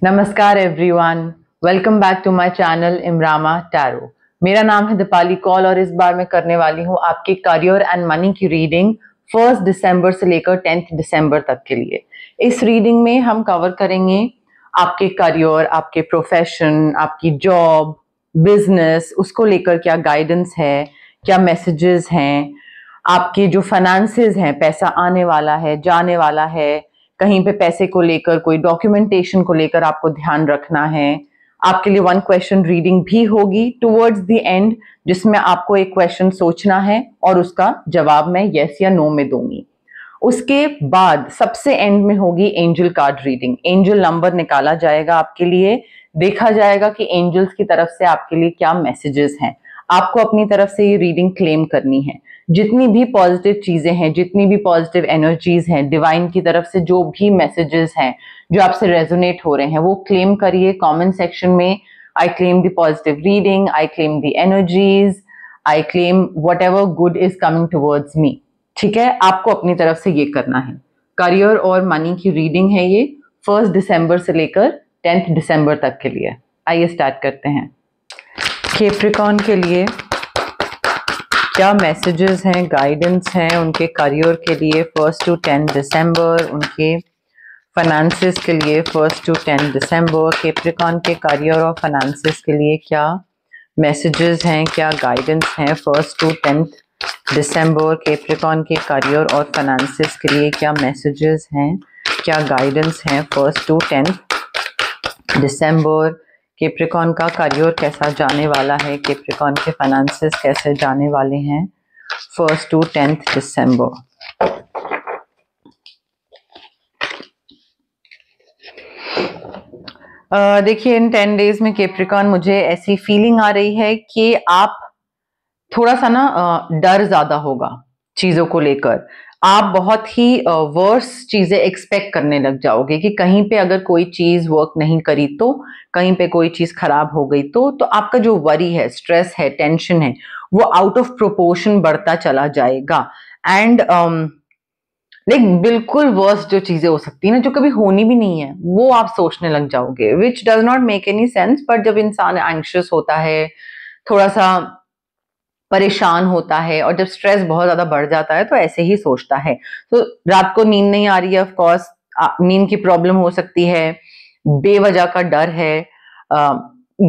नमस्कार everyone, welcome back to my channel Imrama Tarot. मेरा नाम है दीपाली कौल और इस बार मैं करने वाली हूँ आपके करियर एंड मनी की रीडिंग 1 दिसंबर से लेकर 10 दिसंबर तक के लिए। इस रीडिंग में हम कवर करेंगे आपके करियर, आपके प्रोफेशन, आपकी जॉब, बिजनेस, उसको लेकर क्या गाइडेंस है, क्या मैसेजेस हैं, आपके जो फाइनेंसेस हैं, पैसा आने वाला है, जाने वाला है, कहीं पे पैसे को लेकर कोई डॉक्यूमेंटेशन को लेकर आपको ध्यान रखना है। आपके लिए 1 क्वेश्चन रीडिंग भी होगी टुवर्ड्स द एंड, जिसमें आपको एक क्वेश्चन सोचना है और उसका जवाब मैं यस या नो में दूंगी। उसके बाद सबसे एंड में होगी angel card reading. Angel number निकाला जाएगा आपके लिए, देखा जाएगा कि एंजल्स की तरफ से आपके लिए क्या मैसेजेस हैं। आपको अपनी तरफ से ये रीडिंग क्लेम करनी है। जितनी भी पॉजिटिव चीजें हैं, जितनी भी पॉजिटिव एनर्जीज हैं, डिवाइन की तरफ से जो भी मैसेजेस हैं जो आपसे रेजोनेट हो रहे हैं, वो क्लेम करिए कमेंट सेक्शन में। I claim the positive reading, I claim the energies, I claim what ever good is coming towards me. ठीक है, आपको अपनी तरफ से ये करना है। करियर और मनी की रीडिंग है ये 1 दिसंबर से लेकर 10 दिसंबर तक के लिए। आइए स्टार्ट करते हैं। कैप्रिकॉर्न के लिए क्या मैसेजेस हैं, गाइडेंस हैं उनके करियर के लिए 1 to 10 दिसंबर, उनके फाइनेंसेस के लिए 1 to 10 दिसंबर। कैप्रिकॉर्न के करियर और फाइनेंसेस के लिए क्या मैसेजेस हैं, क्या गाइडेंस हैं 1 to 10 दिसंबर। कैप्रिकॉर्न के करियर और फाइनेंसेस के लिए क्या मैसेजेस हैं, क्या गाइडेंस हैं 1 to 10 दिसंबर। कैप्रिकॉर्न का करियर कैसा जाने वाला है, कैप्रिकॉर्न के फाइनेंसेस कैसे जाने वाले हैं 1 to 10 दिसंबर। देखिए, इन 10 डेज में कैप्रिकॉर्न मुझे ऐसी फीलिंग आ रही है कि आप थोड़ा सा ना डर ज्यादा होगा चीजों को लेकर। आप बहुत ही वर्स चीजें एक्सपेक्ट करने लग जाओगे कि कहीं पे अगर कोई चीज वर्क नहीं करी तो, कहीं पे कोई चीज खराब हो गई तो आपका जो वरी है, स्ट्रेस है, टेंशन है, वो आउट ऑफ प्रोपोर्शन बढ़ता चला जाएगा। एंड लाइक बिल्कुल वर्स जो चीजें हो सकती है ना, जो कभी होनी भी नहीं है, वो आप सोचने लग जाओगे, which does not make any sense. But जब इंसान एंग्शियस होता है, थोड़ा सा परेशान होता है और जब स्ट्रेस बहुत ज्यादा बढ़ जाता है तो ऐसे ही सोचता है। तो रात को नींद नहीं आ रही है, ऑफ कोर्स नींद की प्रॉब्लम हो सकती है, बेवजह का डर है,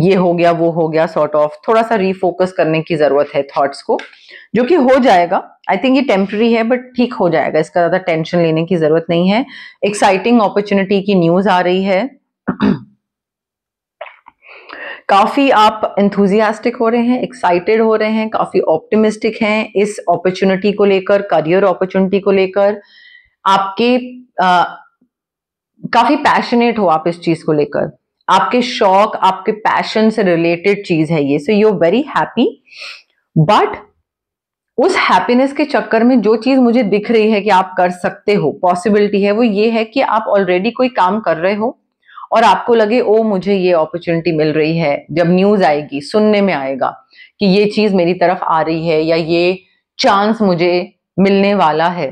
ये हो गया वो हो गया, सॉर्ट ऑफ थोड़ा सा रीफोकस करने की जरूरत है थॉट्स को, जो कि हो जाएगा। आई थिंक ये टेम्पररी है बट ठीक हो जाएगा, इसका ज्यादा टेंशन लेने की जरूरत नहीं है। एक्साइटिंग अपॉर्चुनिटी की न्यूज आ रही है। काफी आप एंथुजियास्टिक हो रहे हैं, एक्साइटेड हो रहे हैं, काफी ऑप्टिमिस्टिक हैं इस अपॉर्चुनिटी को लेकर, करियर अपॉर्चुनिटी को लेकर। आपके काफी पैशनेट हो आप इस चीज को लेकर, आपके शौक, आपके पैशन से रिलेटेड चीज है ये। So you are very happy, but उस हैप्पीनेस के चक्कर में जो चीज मुझे दिख रही है कि आप कर सकते हो, पॉसिबिलिटी है, वो ये है कि आप ऑलरेडी कोई काम कर रहे हो और आपको लगे ओ मुझे ये अपॉर्चुनिटी मिल रही है। जब न्यूज आएगी, सुनने में आएगा कि ये चीज मेरी तरफ आ रही है या ये चांस मुझे मिलने वाला है,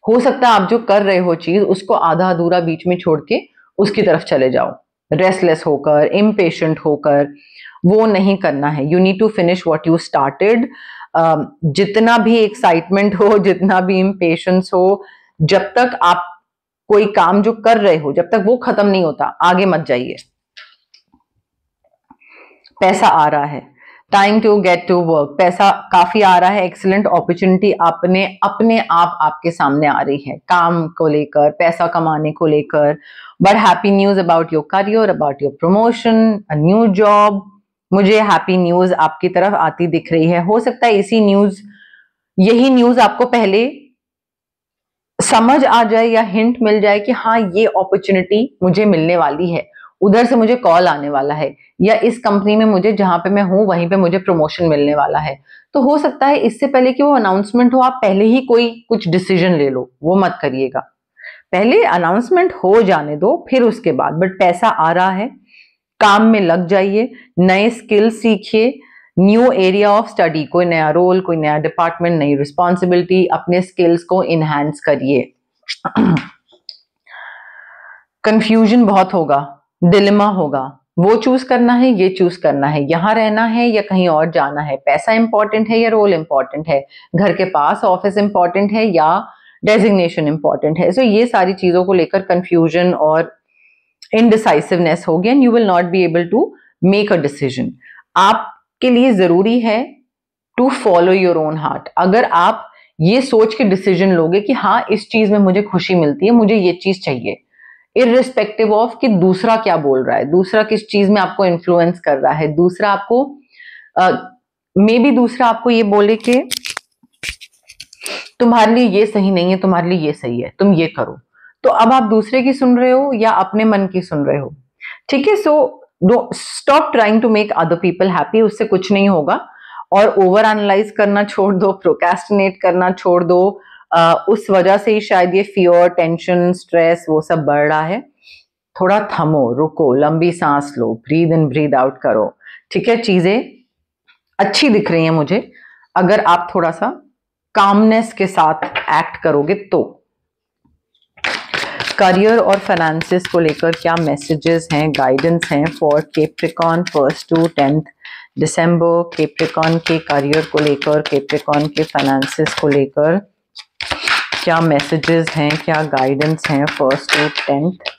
हो सकता है आप जो कर रहे हो चीज उसको आधा अधूरा बीच में छोड़ के उसकी तरफ चले जाओ, रेस्टलेस होकर, इम्पेशेंट होकर। वो नहीं करना है। You need to finish what you started. जितना भी एक्साइटमेंट हो, जितना भी इम्पेशेंस हो, जब तक आप कोई काम जो कर रहे हो, जब तक वो खत्म नहीं होता, आगे मत जाइए। पैसा आ रहा है, time to get to work, पैसा काफी आ रहा है, एक्सीलेंट अपॉर्चुनिटी अपने आप आपके सामने आ रही है काम को लेकर, पैसा कमाने को लेकर। But happy news about your career, about your promotion, a new job. मुझे हैप्पी न्यूज आपकी तरफ आती दिख रही है। हो सकता है यही न्यूज आपको पहले समझ आ जाए या हिंट मिल जाए कि हाँ ये अपॉर्चुनिटी मुझे मिलने वाली है, उधर से मुझे कॉल आने वाला है, या इस कंपनी में मुझे जहां पे मैं हूं वहीं पे मुझे प्रमोशन मिलने वाला है। तो हो सकता है इससे पहले कि वो अनाउंसमेंट हो, आप पहले ही कोई कुछ डिसीजन ले लो। वो मत करिएगा, पहले अनाउंसमेंट हो जाने दो, फिर उसके बाद। बट पैसा आ रहा है, काम में लग जाइए, नए स्किल सीखिए, न्यू एरिया ऑफ स्टडी, कोई नया रोल, कोई नया डिपार्टमेंट, नई रिस्पॉन्सिबिलिटी, अपने स्किल्स को इनहैंस करिए। कंफ्यूजन बहुत होगा, डिलेमा होगा, वो चूज करना है, ये चूज करना है, यहाँ रहना है या कहीं और जाना है, पैसा इंपॉर्टेंट है या रोल इंपॉर्टेंट है, घर के पास ऑफिस इंपॉर्टेंट है या डेजिग्नेशन इंपॉर्टेंट है। सो ये सारी चीजों को लेकर कंफ्यूजन और इनडिसाइसिवनेस होगी and you will not be able to make a decision. आपके लिए जरूरी है to follow your own heart. अगर आप ये सोच के डिसीजन लोगे कि हाँ इस चीज में मुझे खुशी मिलती है, मुझे ये चीज चाहिए, इररिस्पेक्टिव ऑफ कि दूसरा क्या बोल रहा है, दूसरा किस चीज में आपको इन्फ्लुएंस कर रहा है, दूसरा आपको मे बी दूसरा आपको ये बोले कि तुम्हारे लिए ये सही नहीं है, तुम्हारे लिए ये सही है, तुम ये करो, तो अब आप दूसरे की सुन रहे हो या अपने मन की सुन रहे हो। ठीक है, so stop trying to make other people happy, उससे कुछ नहीं होगा। और ओवर एनालाइज करना छोड़ दो, प्रोक्रेस्टिनेट करना छोड़ दो। उस वजह से ही शायद ये फियर, टेंशन, स्ट्रेस वो सब बढ़ रहा है। थोड़ा थमो, रुको, लंबी सांस लो, ब्रीद इन ब्रीद आउट करो। ठीक है, चीजें अच्छी दिख रही हैं मुझे अगर आप थोड़ा सा कामनेस के साथ एक्ट करोगे तो। करियर और फाइनेंसेस को लेकर क्या मैसेजेस हैं, गाइडेंस हैं for Capricorn 1st to 10th दिसंबर। कैप्रिकॉर्न के करियर को लेकर, कैप्रिकॉर्न के फाइनेंसेस को लेकर क्या मैसेजेस हैं, क्या गाइडेंस हैं 1st to 10th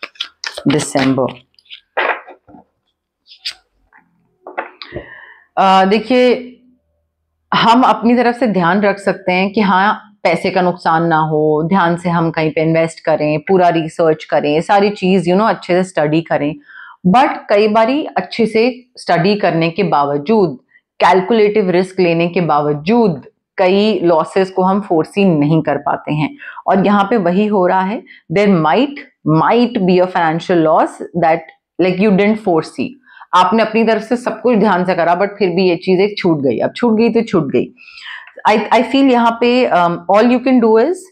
दिसंबर। देखिए, हम अपनी तरफ से ध्यान रख सकते हैं कि हाँ पैसे का नुकसान ना हो, ध्यान से हम कहीं पे इन्वेस्ट करें, पूरा रिसर्च करें, सारी चीज अच्छे से स्टडी करें। बट कई बारी अच्छे से स्टडी करने के बावजूद, कैलकुलेटिव रिस्क लेने के बावजूद कई लॉसेस को हम फोरसी नहीं कर पाते हैं। और यहाँ पे वही हो रहा है, there might be a financial loss that like you didn't foresee. आपने अपनी तरफ से सब कुछ ध्यान से करा बट फिर भी ये चीज एक छूट गई। अब छूट गई तो छूट गई। आई फील यहाँ पे all you can do is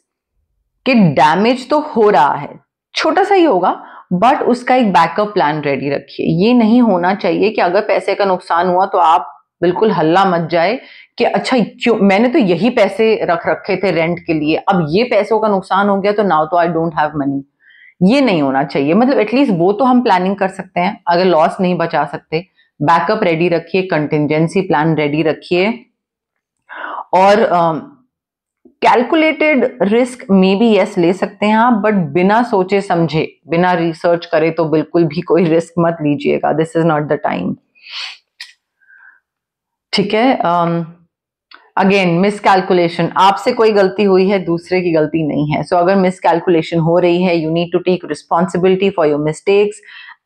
कि डैमेज तो हो रहा है, छोटा सा ही होगा, बट उसका एक बैकअप प्लान रेडी रखिए। ये नहीं होना चाहिए कि अगर पैसे का नुकसान हुआ तो आप बिल्कुल हल्ला मच जाए कि अच्छा क्यों, मैंने तो यही पैसे रख रखे थे रेंट के लिए, अब ये पैसों का नुकसान हो गया तो नाउ तो आई डोंट हैव मनी। ये नहीं होना चाहिए। मतलब एटलीस्ट वो तो हम प्लानिंग कर सकते हैं, अगर लॉस नहीं बचा सकते, बैकअप रेडी रखिए, कंटिजेंसी प्लान रेडी रखिए। और calculated risk may be yes ले सकते हैं आप, बट बिना सोचे समझे, बिना रिसर्च करे तो बिल्कुल भी कोई रिस्क मत लीजिएगा। This is not the time. ठीक है, अगेन मिसकैलकुलेशन, आपसे कोई गलती हुई है, दूसरे की गलती नहीं है। सो अगर मिसकैलकुलेशन हो रही है, you need to take responsibility for your mistakes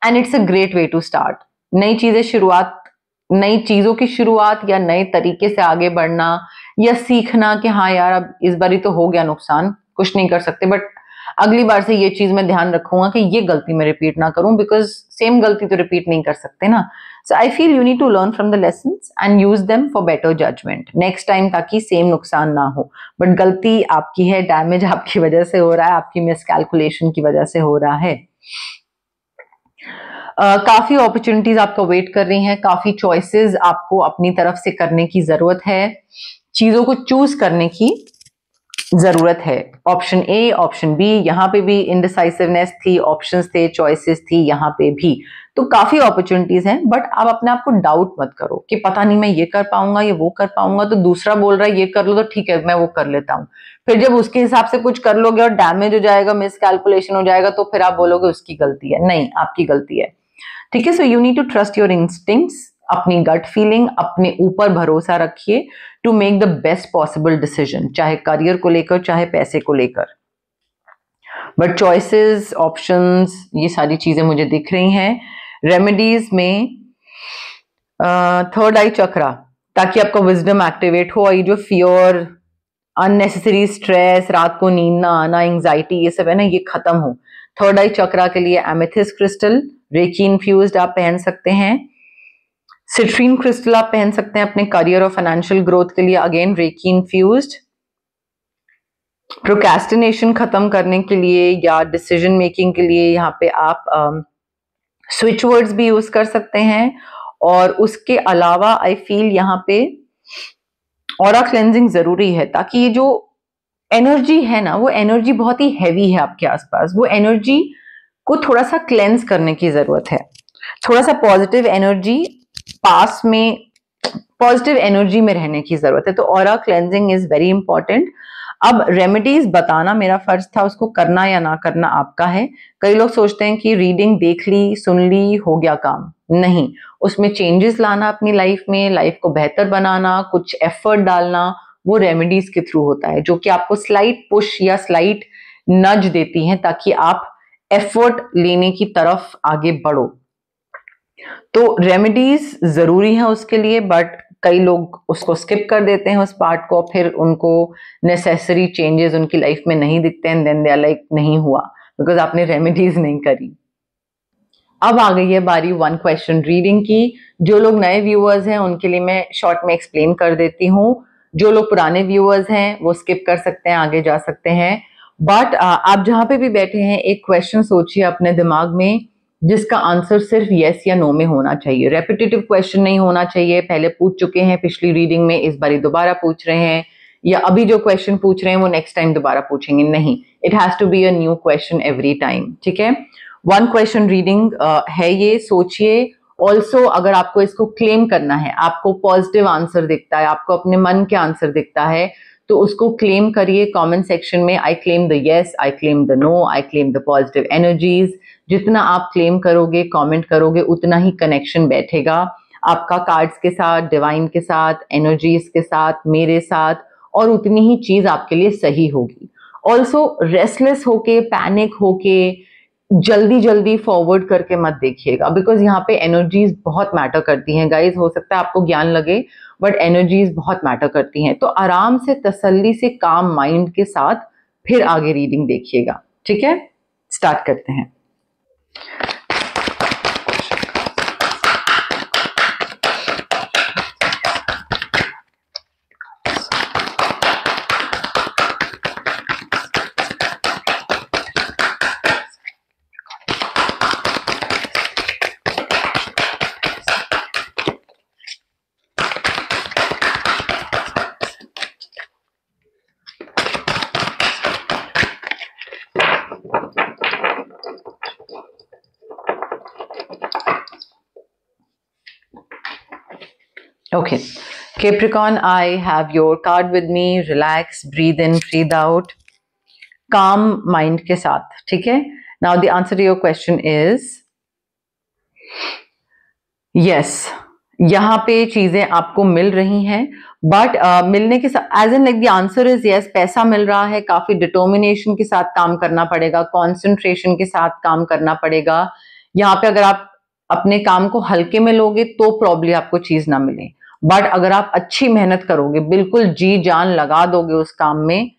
and it's a great way to start. नई चीजों की शुरुआत या नए तरीके से आगे बढ़ना या सीखना कि हाँ यार अब इस बार ही तो हो गया नुकसान, कुछ नहीं कर सकते, बट अगली बार से ये चीज मैं ध्यान रखूंगा कि ये गलती मैं रिपीट ना करूं, बिकॉज सेम गलती तो रिपीट नहीं कर सकते ना। So I feel you need to learn from the lessons and use them for better judgement next time, ताकि सेम नुकसान ना हो। बट गलती आपकी है, डैमेज आपकी वजह से हो रहा है, आपकी मिसकैलकुलेशन की वजह से हो रहा है। काफी अपॉर्चुनिटीज आपको वेट कर रही हैं, काफी चॉइसेस आपको अपनी तरफ से करने की जरूरत है, चीजों को चूज करने की जरूरत है। ऑप्शन ए, ऑप्शन बी, यहाँ पे भी इनडिसाइसिवनेस थी, ऑप्शंस थे, चॉइसेस थी यहाँ पे भी, तो काफी अपॉर्चुनिटीज हैं। बट आप अपने आप को डाउट मत करो कि पता नहीं मैं ये कर पाऊंगा या वो कर पाऊंगा, तो दूसरा बोल रहा है ये कर लो तो ठीक है मैं वो कर लेता हूँ। फिर जब उसके हिसाब से कुछ कर लोगे और डैमेज हो जाएगा, मिसकैलकुलेशन हो जाएगा, तो फिर आप बोलोगे उसकी गलती है। नहीं, आपकी गलती है। ठीक है, so you need to trust your instincts, अपनी गट फीलिंग, अपने ऊपर भरोसा रखिए to make the best possible decision, चाहे करियर को लेकर चाहे पैसे को लेकर। बट चॉइसेस, ऑप्शंस, ये सारी चीजें मुझे दिख रही हैं। रेमेडीज में थर्ड आई चक्रा, ताकि आपका विजडम एक्टिवेट हो और ये जो फियर, अननेसेसरी स्ट्रेस, रात को नींद ना आना, एंजाइटी, ये सब है ना, ये खत्म हो। थर्ड आई चक्रा के लिए एमेथिस्ट क्रिस्टल, रेकी इन्फ्यूज्ड आप पहन सकते हैं। सिट्रीन क्रिस्टल आप पहन सकते हैं अपने करियर और फाइनेंशियल ग्रोथ के लिए, अगेन रेकी इन्फ्यूज्ड। प्रोक्रेस्टिनेशन खत्म करने के लिए या डिसीजन मेकिंग के लिए यहाँ पे आप स्विच वर्ड्स भी यूज कर सकते हैं। और उसके अलावा आई फील यहाँ पे ऑरा क्लेंजिंग जरूरी है, ताकि ये जो एनर्जी है ना, वो एनर्जी बहुत ही हैवी है आपके आसपास, वो एनर्जी को थोड़ा सा क्लेंस करने की जरूरत है, थोड़ा सा पॉजिटिव एनर्जी पास में, पॉजिटिव एनर्जी में रहने की जरूरत है। तो aura cleansing is very important. अब रेमेडीज बताना मेरा फर्ज था, उसको करना या ना करना आपका है। कई लोग सोचते हैं कि रीडिंग देख ली, सुन ली, हो गया काम। नहीं, उसमें चेंजेस लाना अपनी लाइफ में, लाइफ को बेहतर बनाना, कुछ एफर्ट डालना, वो रेमेडीज के थ्रू होता है, जो कि आपको स्लाइट पुश या स्लाइट नज देती हैं ताकि आप एफर्ट लेने की तरफ आगे बढ़ो। तो रेमेडीज जरूरी है उसके लिए, बट कई लोग उसको स्किप कर देते हैं उस पार्ट को, फिर उनको नेसेसरी चेंजेस उनकी लाइफ में नहीं दिखते हैं, देन दे आर लाइक नहीं हुआ बिकॉज आपने रेमेडीज नहीं करी। अब आ गई है बारी वन क्वेश्चन रीडिंग की। जो लोग नए व्यूअर्स हैं उनके लिए मैं शॉर्ट में एक्सप्लेन कर देती हूँ। जो लोग पुराने व्यूअर्स हैं वो स्किप कर सकते हैं, आगे जा सकते हैं। बट आप जहां पे भी बैठे हैं एक क्वेश्चन सोचिए अपने दिमाग में जिसका आंसर सिर्फ यस या नो में होना चाहिए। रेपिटेटिव क्वेश्चन नहीं होना चाहिए, पहले पूछ चुके हैं पिछली रीडिंग में, इस बारी दोबारा पूछ रहे हैं, या अभी जो क्वेश्चन पूछ रहे हैं वो नेक्स्ट टाइम दोबारा पूछेंगे, नहीं। It has to be a new question every time, ठीक है। वन क्वेश्चन रीडिंग है ये, सोचिए। ऑल्सो अगर आपको इसको क्लेम करना है, आपको पॉजिटिव आंसर दिखता है, आपको अपने मन के आंसर दिखता है, तो उसको क्लेम करिए कमेंट सेक्शन में। I claim the yes, I claim the no, I claim the positive energies. जितना आप क्लेम करोगे, कमेंट करोगे, उतना ही कनेक्शन बैठेगा आपका कार्ड्स के साथ, डिवाइन के साथ, एनर्जीज के साथ, मेरे साथ, और उतनी ही चीज आपके लिए सही होगी। ऑल्सो रेस्टलेस होके, पैनिक होके, जल्दी जल्दी फॉरवर्ड करके मत देखिएगा, बिकॉज यहाँ पे एनर्जीज बहुत मैटर करती हैं गाइज। हो सकता है आपको ज्ञान लगे बट एनर्जीज बहुत मैटर करती हैं। तो आराम से, तसल्ली से, काम माइंड के साथ फिर आगे रीडिंग देखिएगा, ठीक है। स्टार्ट करते हैं। Okay, Capricorn, I have your card with me. Relax, breathe in, breathe out. Calm mind के साथ, ठीक है। Now the answer to your question is yes. यहाँ पे चीजें आपको मिल रही हैं, बट मिलने के साथ as an like the answer is yes, पैसा मिल रहा है, काफी डिटर्मिनेशन के साथ काम करना पड़ेगा, कॉन्सेंट्रेशन के साथ काम करना पड़ेगा। यहाँ पे अगर आप अपने काम को हल्के में लोगे तो प्रॉब्ली आपको चीज ना मिले, बट अगर आप अच्छी मेहनत करोगे, बिल्कुल जी जान लगा दोगे उस काम में,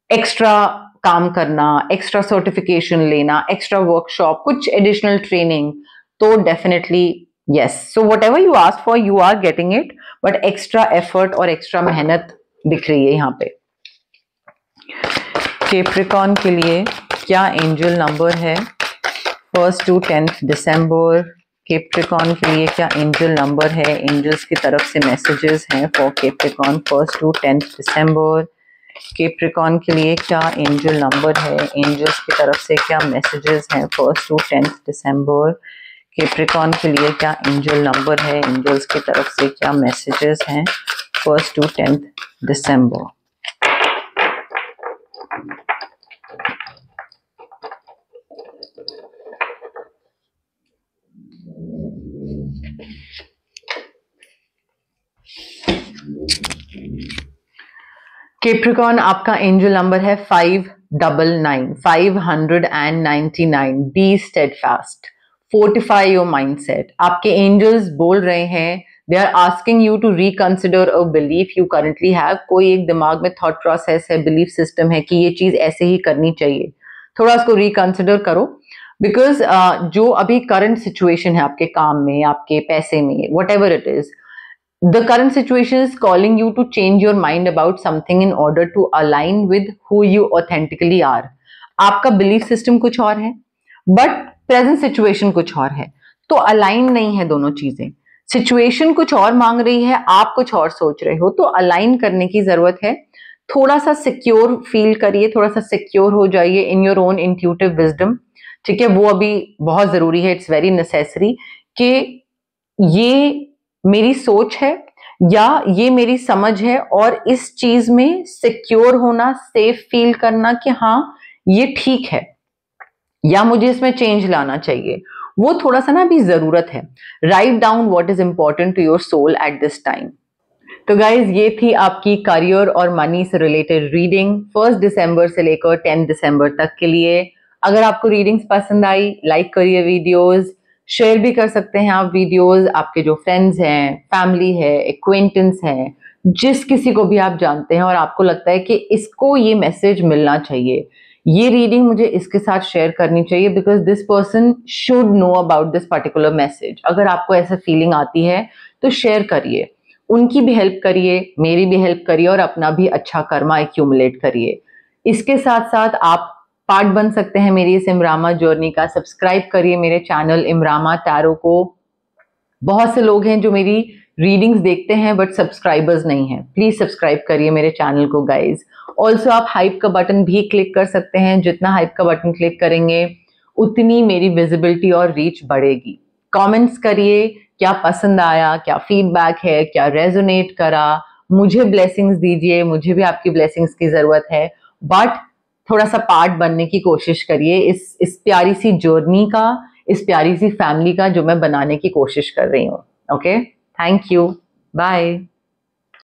एक्स्ट्रा काम करना, एक्स्ट्रा सर्टिफिकेशन लेना, एक्स्ट्रा वर्कशॉप, कुछ एडिशनल ट्रेनिंग, तो definitely yes. So whatever you ask for you are getting it, but extra effort और एक्स्ट्रा मेहनत दिख रही है यहाँ पे। कैप्रिकॉर्न के लिए क्या एंजल नंबर है 1st to 10th दिसंबर? कैप्रिकॉर्न के लिए क्या एंजल नंबर है? एंजल्स की तरफ से मैसेजेस हैं for Capricorn 1st to 10th दिसंबर। कैप्रिकॉर्न के लिए क्या एंजल नंबर है? एंजल्स की तरफ से क्या मैसेजेस हैं 1st to 10th दिसंबर? कैप्रिकॉर्न के लिए क्या एंजल नंबर है? एंजल्स की तरफ से क्या मैसेजेस हैं 1st to 10th दिसंबर? कैप्रिकॉर्न, आपका एंजल नंबर है 599, 599। Be steadfast, fortify your mindset. आपके एंजल्स बोल रहे हैं, they are asking you to reconsider a belief you currently have. कोई एक दिमाग में थॉट प्रोसेस है, बिलीफ सिस्टम है कि ये चीज ऐसे ही करनी चाहिए, थोड़ा उसको रिकंसिडर करो। बिकॉज जो अभी करंट सिचुएशन है आपके काम में, आपके पैसे में, what ever it is, the current situation is calling you to change your mind about something in order to align with who you authentically are. आपका बिलीफ सिस्टम कुछ और है बट प्रेजेंट सिचुएशन कुछ और है, तो अलाइन नहीं है दोनों चीजें। सिचुएशन कुछ और मांग रही है, आप कुछ और सोच रहे हो, तो अलाइन करने की जरूरत है। थोड़ा सा सिक्योर फील करिए, थोड़ा सा सिक्योर हो जाइए in your own intuitive wisdom, ठीक है, वो अभी बहुत जरूरी है, इट्स वेरी नेसेसरी कि ये मेरी सोच है या ये मेरी समझ है, और इस चीज में सिक्योर होना, सेफ फील करना कि हाँ ये ठीक है या मुझे इसमें चेंज लाना चाहिए, वो थोड़ा सा ना अभी जरूरत है। Write down what is important to your soul at this time. तो गाइज, ये थी आपकी करियर और मनी से रिलेटेड रीडिंग 1 दिसंबर से लेकर 10 दिसंबर तक के लिए। अगर आपको रीडिंग्स पसंद आई, लाइक करिए वीडियोस, शेयर भी कर सकते हैं आप वीडियोस आपके जो फ्रेंड्स हैं, फैमिली है, एक्वेंटेंस हैं, जिस किसी को भी आप जानते हैं और आपको लगता है कि इसको ये मैसेज मिलना चाहिए, ये रीडिंग मुझे इसके साथ शेयर करनी चाहिए, because this person should know about this particular message. अगर आपको ऐसा फीलिंग आती है तो शेयर करिए, उनकी भी हेल्प करिए, मेरी भी हेल्प करिए और अपना भी अच्छा कर्मा एक्यूमुलेट करिए। इसके साथ साथ आप पार्ट बन सकते हैं मेरी इस इमरामा जर्नी का। सब्सक्राइब करिए मेरे चैनल इमरामा टैरो को। बहुत से लोग हैं जो मेरी रीडिंग्स देखते हैं बट सब्सक्राइबर्स नहीं हैं, प्लीज सब्सक्राइब करिए मेरे चैनल को गाइज। ऑल्सो आप हाइप का बटन भी क्लिक कर सकते हैं, जितना हाइप का बटन क्लिक करेंगे उतनी मेरी विजिबिलिटी और रीच बढ़ेगी। कमेंट्स करिए, क्या पसंद आया, क्या फीडबैक है, क्या रेजोनेट करा, मुझे ब्लेसिंग्स दीजिए, मुझे भी आपकी ब्लेसिंग्स की जरूरत है। बट थोड़ा सा पार्ट बनने की कोशिश करिए इस प्यारी सी जर्नी का, इस प्यारी सी फैमिली का जो मैं बनाने की कोशिश कर रही हूँ। Okay, thank you, bye.